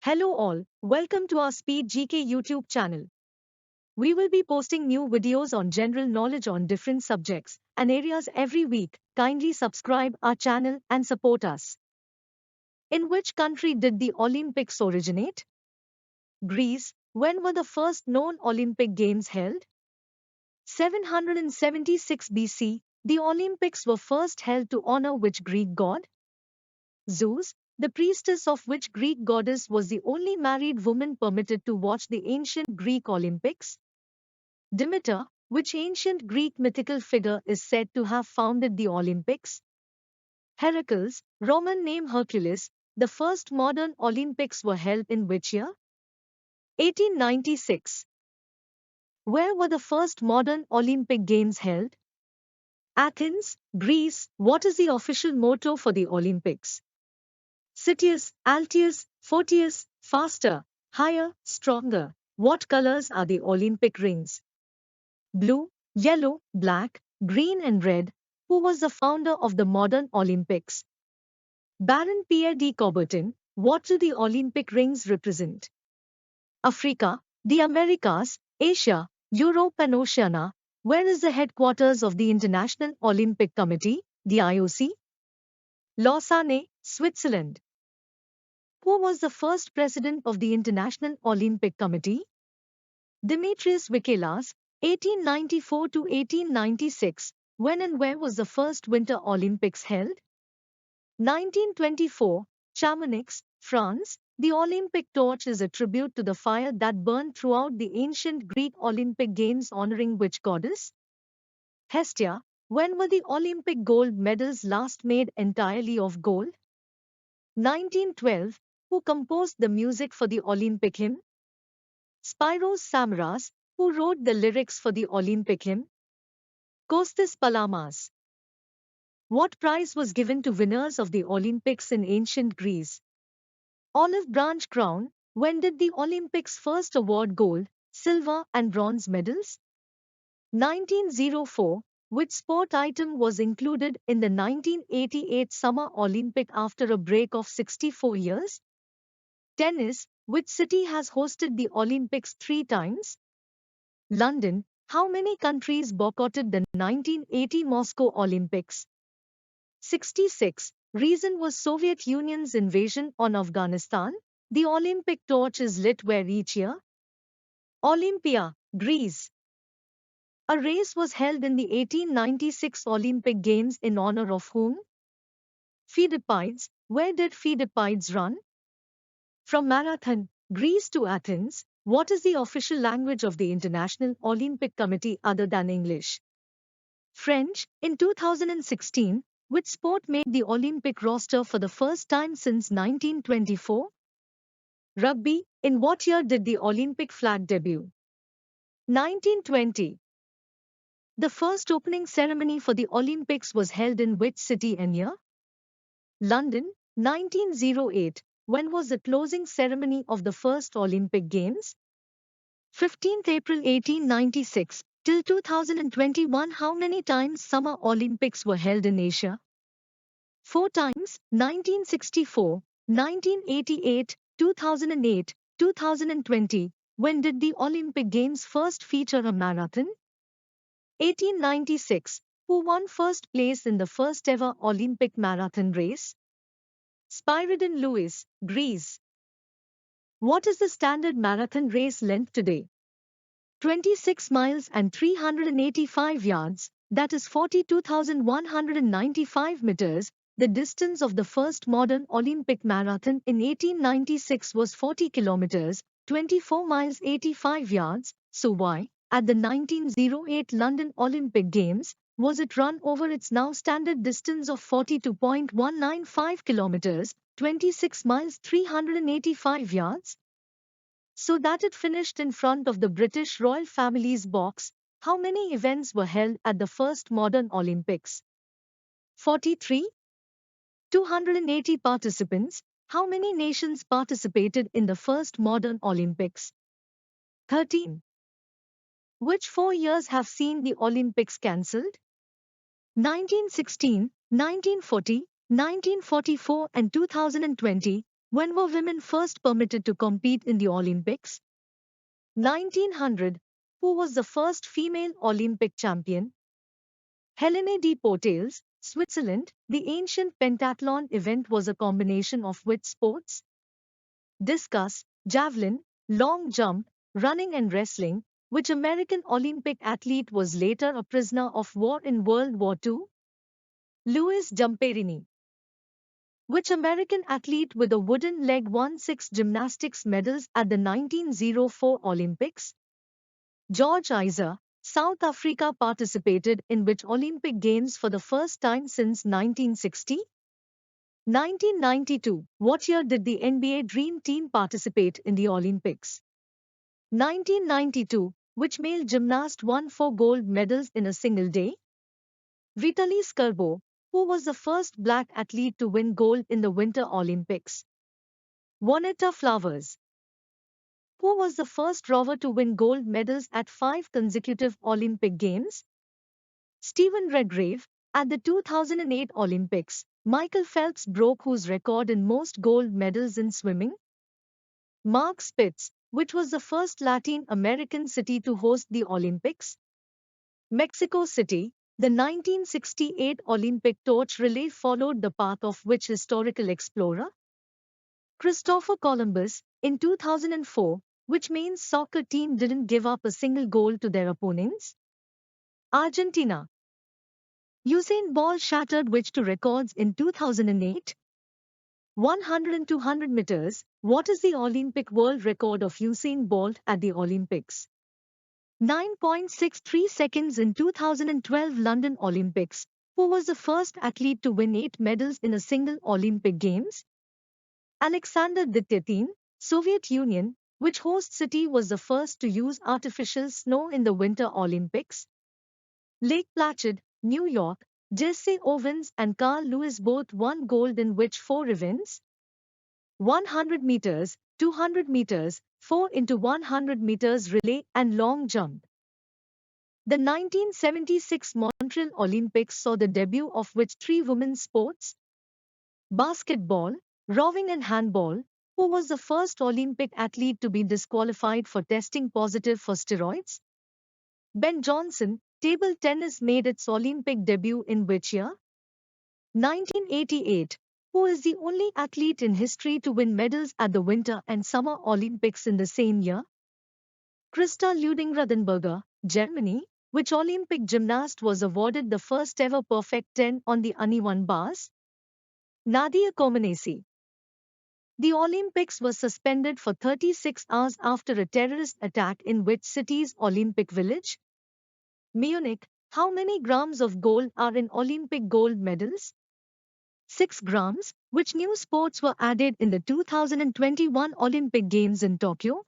Hello all, welcome to our Speed GK YouTube channel. We will be posting new videos on general knowledge on different subjects and areas every week. Kindly subscribe our channel and support us. In which country did the Olympics originate? Greece. When were the first known Olympic Games held? 776 BC. The Olympics were first held to honor which Greek god? Zeus. The priestess of which Greek goddess was the only married woman permitted to watch the ancient Greek Olympics? Demeter. Which ancient Greek mythical figure is said to have founded the Olympics? Heracles, Roman name Hercules. The first modern Olympics were held in which year? 1896. Where were the first modern Olympic Games held? Athens, Greece. What is the official motto for the Olympics? Citius, Altius, Fortius, faster, higher, stronger. What colors are the Olympic rings? Blue, yellow, black, green and red. Who was the founder of the modern Olympics? Baron Pierre de Coubertin. What do the Olympic rings represent? Africa, the Americas, Asia, Europe and Oceania. Where is the headquarters of the International Olympic Committee, the IOC? Lausanne, Switzerland. Who was the first president of the International Olympic Committee? Demetrius Vikelas, 1894 to 1896. When and where was the first Winter Olympics held? 1924, Chamonix, France. The Olympic torch is a tribute to the fire that burned throughout the ancient Greek Olympic Games honoring which goddess? Hestia. When were the Olympic gold medals last made entirely of gold? 1912. Who composed the music for the Olympic hymn? Spyros Samaras. Who wrote the lyrics for the Olympic hymn? Kostas Palamas. What prize was given to winners of the Olympics in ancient Greece? Olive branch crown. When did the Olympics first award gold, silver and bronze medals? 1904. Which sport item was included in the 1988 Summer Olympic after a break of 64 years? Tennis. Which city has hosted the Olympics 3 times? London. How many countries boycotted the 1980 Moscow Olympics? 66. Reason was Soviet Union's invasion on Afghanistan. The Olympic torch is lit where each year? Olympia, Greece. A race was held in the 1896 Olympic Games in honor of whom? Pheidippides. Where did Pheidippides run? From Marathon, Greece to Athens. What is the official language of the International Olympic Committee other than English? French. In 2016, which sport made the Olympic roster for the first time since 1924? Rugby. In what year did the Olympic flag debut? 1920. The first opening ceremony for the Olympics was held in which city and year? London, 1908. When was the closing ceremony of the first Olympic Games? 15th April 1896. Till 2021, how many times Summer Olympics were held in Asia? 4 times, 1964, 1988, 2008, 2020. When did the Olympic Games first feature a marathon? 1896. Who won first place in the first ever Olympic marathon race? Spyridon Lewis, Greece. What is the standard marathon race length today? 26 miles and 385 yards, that is 42,195 meters. The distance of the first modern Olympic marathon in 1896 was 40 kilometers, 24 miles 85 yards. So why, at the 1908 London Olympic Games, was it run over its now standard distance of 42.195 kilometers, 26 miles 385 yards? So that it finished in front of the British royal family's box. How many events were held at the first modern Olympics? 43. 280 participants. How many nations participated in the first modern Olympics? 13. Which 4 years have seen the Olympics cancelled? 1916, 1940, 1944 and 2020. When were women first permitted to compete in the Olympics? 1900. Who was the first female Olympic champion? Helene de Portales, Switzerland. The ancient pentathlon event was a combination of which sports? Discus, javelin, long jump, running and wrestling. Which American Olympic athlete was later a prisoner of war in World War II? Louis Zamperini. Which American athlete with a wooden leg won 6 gymnastics medals at the 1904 Olympics? George Iser. South Africa participated in which Olympic Games for the first time since 1960? 1992. What year did the NBA Dream Team participate in the Olympics? 1992. Which male gymnast won 4 gold medals in a single day? Vitaly Skurbo. Who was the first black athlete to win gold in the Winter Olympics? Juanita Flowers. Who was the first rower to win gold medals at 5 consecutive Olympic Games? Stephen Redgrave. At the 2008 Olympics, Michael Phelps broke whose record in most gold medals in swimming? Mark Spitz. Which was the first Latin American city to host the Olympics? Mexico City. The 1968 Olympic torch relay followed the path of which historical explorer? Christopher Columbus. In 2004, which men's soccer team didn't give up a single goal to their opponents? Argentina. Usain Bolt shattered which two records in 2008? 100 and 200 meters. What is the Olympic world record of Usain Bolt at the Olympics? 9.63 seconds in 2012 London Olympics. Who was the first athlete to win 8 medals in a single Olympic Games? Alexander Dikyatin, Soviet Union. Which host city was the first to use artificial snow in the Winter Olympics? Lake Placid, New York. Jesse Owens and Carl Lewis both won gold in which 4 events? 100 meters, 200 meters, 4 into 100 meters relay and long jump. The 1976 Montreal Olympics saw the debut of which 3 women's sports? Basketball, rowing and handball. Who was the first Olympic athlete to be disqualified for testing positive for steroids? Ben Johnson. Table tennis made its Olympic debut in which year? 1988. Who is the only athlete in history to win medals at the Winter and Summer Olympics in the same year? Christa Luding-Rothenberger, Germany. Which Olympic gymnast was awarded the first ever perfect 10 on the uneven bars? Nadia Comaneci. The Olympics were suspended for 36 hours after a terrorist attack in which city's Olympic Village? Munich. How many grams of gold are in Olympic gold medals? 6 grams. Which new sports were added in the 2021 Olympic Games in Tokyo?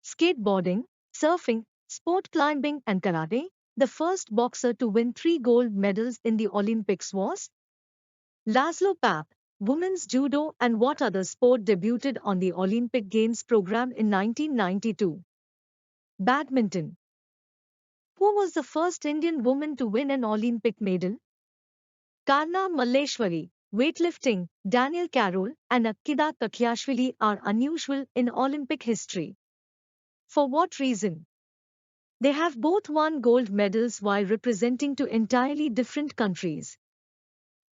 Skateboarding, surfing, sport climbing and karate. The first boxer to win 3 gold medals in the Olympics was? Laszlo Papp. Women's judo and what other sport debuted on the Olympic Games program in 1992? Badminton. Who was the first Indian woman to win an Olympic medal? Karna Malleshwari. Weightlifting, Daniel Carroll and Akida Kakiashvili are unusual in Olympic history. For what reason? They have both won gold medals while representing two entirely different countries.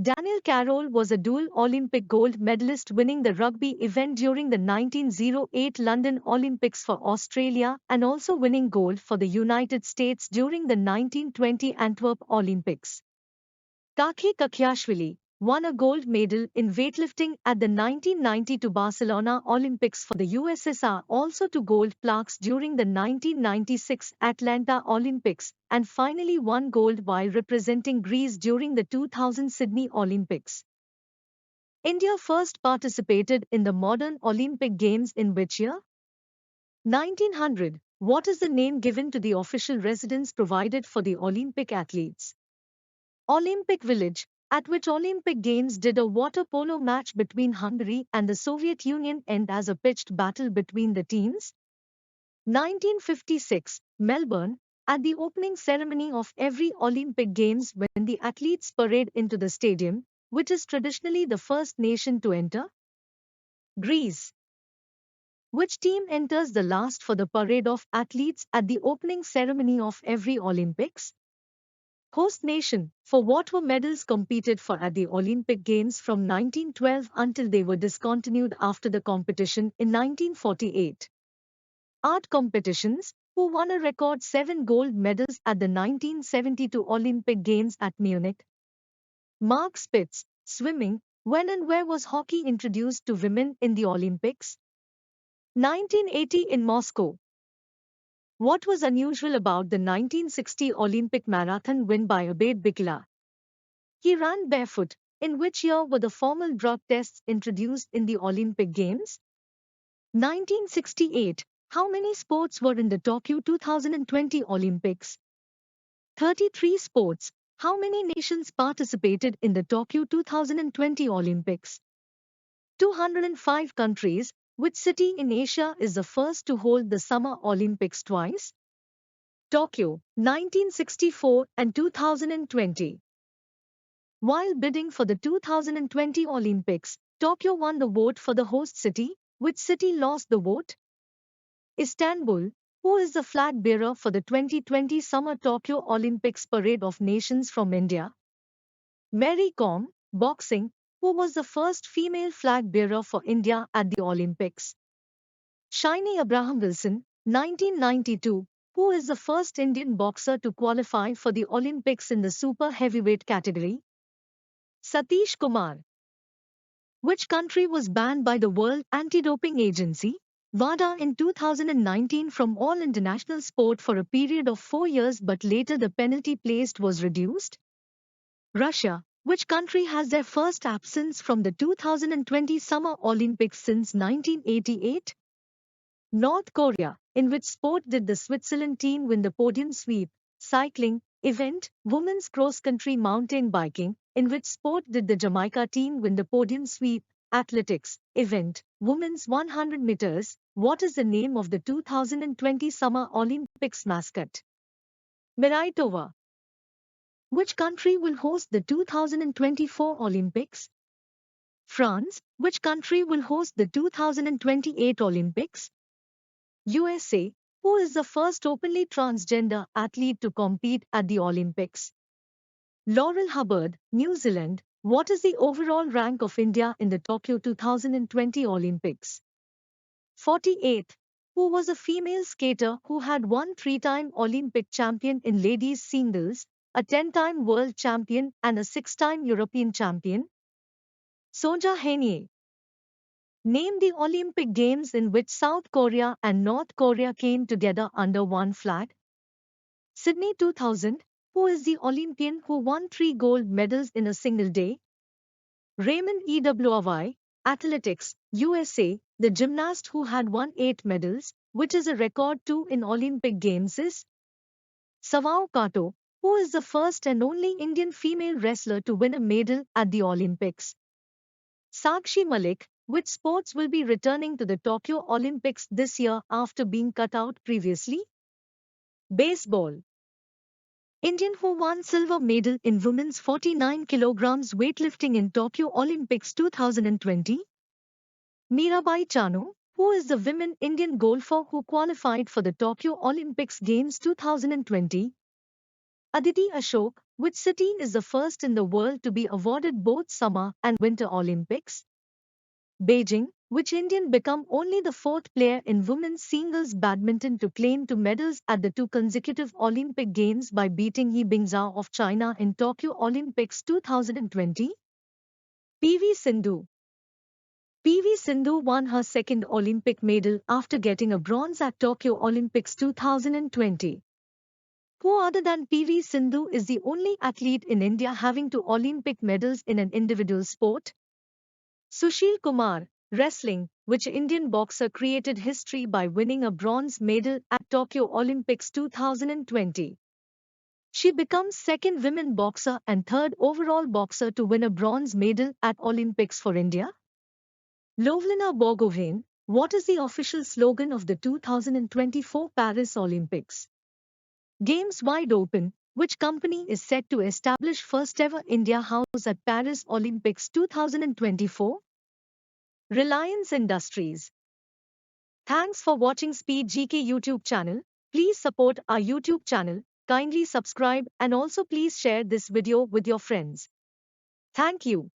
Daniel Carroll was a dual Olympic gold medalist winning the rugby event during the 1908 London Olympics for Australia and also winning gold for the United States during the 1920 Antwerp Olympics. Kaki Kakiashvili won a gold medal in weightlifting at the 1992 Barcelona Olympics for the USSR, also 2 gold plaques during the 1996 Atlanta Olympics, and finally won gold while representing Greece during the 2000 Sydney Olympics. India first participated in the modern Olympic Games in which year? 1900. What is the name given to the official residence provided for the Olympic athletes? Olympic Village, at which Olympic Games did a water polo match between Hungary and the Soviet Union end as a pitched battle between the teams? 1956, Melbourne, at the opening ceremony of every Olympic Games when the athletes parade into the stadium, which is traditionally the first nation to enter? Greece. Which team enters the last for the parade of athletes at the opening ceremony of every Olympics? Host nation. For what were medals competed for at the Olympic Games from 1912 until they were discontinued after the competition in 1948? Art competitions. Who won a record 7 gold medals at the 1972 Olympic Games at Munich? Mark Spitz. Swimming. When and where was hockey introduced to women in the Olympics? 1980 in Moscow. What was unusual about the 1960 Olympic marathon win by Abed Bikila? He ran barefoot. In which year were the formal drug tests introduced in the Olympic Games? 1968. How many sports were in the Tokyo 2020 Olympics? 33 sports. How many nations participated in the Tokyo 2020 Olympics? 205 countries. Which city in Asia is the first to hold the Summer Olympics twice? Tokyo, 1964 and 2020. While bidding for the 2020 Olympics, Tokyo won the vote for the host city. Which city lost the vote? Istanbul. Who is the flag bearer for the 2020 Summer Tokyo Olympics Parade of Nations from India? Mary Kom. Boxing. Who was the first female flag bearer for India at the Olympics? Shiny Abraham Wilson, 1992. Who is the first Indian boxer to qualify for the Olympics in the super heavyweight category? Satish Kumar. Which country was banned by the World Anti-Doping Agency, WADA, in 2019 from all international sport for a period of 4 years, but later the penalty placed was reduced? Russia. Which country has their first absence from the 2020 Summer Olympics since 1988? North Korea. In which sport did the Switzerland team win the podium sweep? Cycling. Event. Women's cross-country mountain biking. In which sport did the Jamaica team win the podium sweep? Athletics. Event. Women's 100 meters. What is the name of the 2020 Summer Olympics mascot? Miraitova. Which country will host the 2024 Olympics? France. Which country will host the 2028 Olympics? USA. Who is the first openly transgender athlete to compete at the Olympics? Laurel Hubbard, New Zealand. What is the overall rank of India in the Tokyo 2020 Olympics? 48th. Who was a female skater who had won 3-time Olympic champion in ladies singles, a 10-time world champion and a 6-time European champion? Sonja Henie. Name the Olympic Games in which South Korea and North Korea came together under one flag. Sydney 2000. Who is the Olympian who won 3 gold medals in a single day? Raymond Ewry. Athletics, USA. The gymnast who had won 8 medals, which is a record too in Olympic Games, is Savao Kato. Who is the first and only Indian female wrestler to win a medal at the Olympics? Sakshi Malik. Which sports will be returning to the Tokyo Olympics this year after being cut out previously? Baseball. Indian who won silver medal in women's 49 kilograms weightlifting in Tokyo Olympics 2020? Mirabai Chanu. Who is the women Indian golfer who qualified for the Tokyo Olympics Games 2020? Aditi Ashok. Which city is the first in the world to be awarded both Summer and Winter Olympics? Beijing. Which Indian became only the 4th player in women's singles badminton to claim 2 medals at the 2 consecutive Olympic Games by beating He Bingzhou of China in Tokyo Olympics 2020? PV Sindhu. PV Sindhu won her 2nd Olympic medal after getting a bronze at Tokyo Olympics 2020. Who other than PV Sindhu is the only athlete in India having 2 Olympic medals in an individual sport? Sushil Kumar. Wrestling. Which Indian boxer created history by winning a bronze medal at Tokyo Olympics 2020? She becomes 2nd women boxer and 3rd overall boxer to win a bronze medal at Olympics for India. Lovlina Borgohain. What is the official slogan of the 2024 Paris Olympics? Games wide open. Which company is set to establish first ever India House at Paris Olympics 2024? Reliance Industries. Thanks for watching Speed GK YouTube channel. Please support our YouTube channel, kindly subscribe and also please share this video with your friends. Thank you.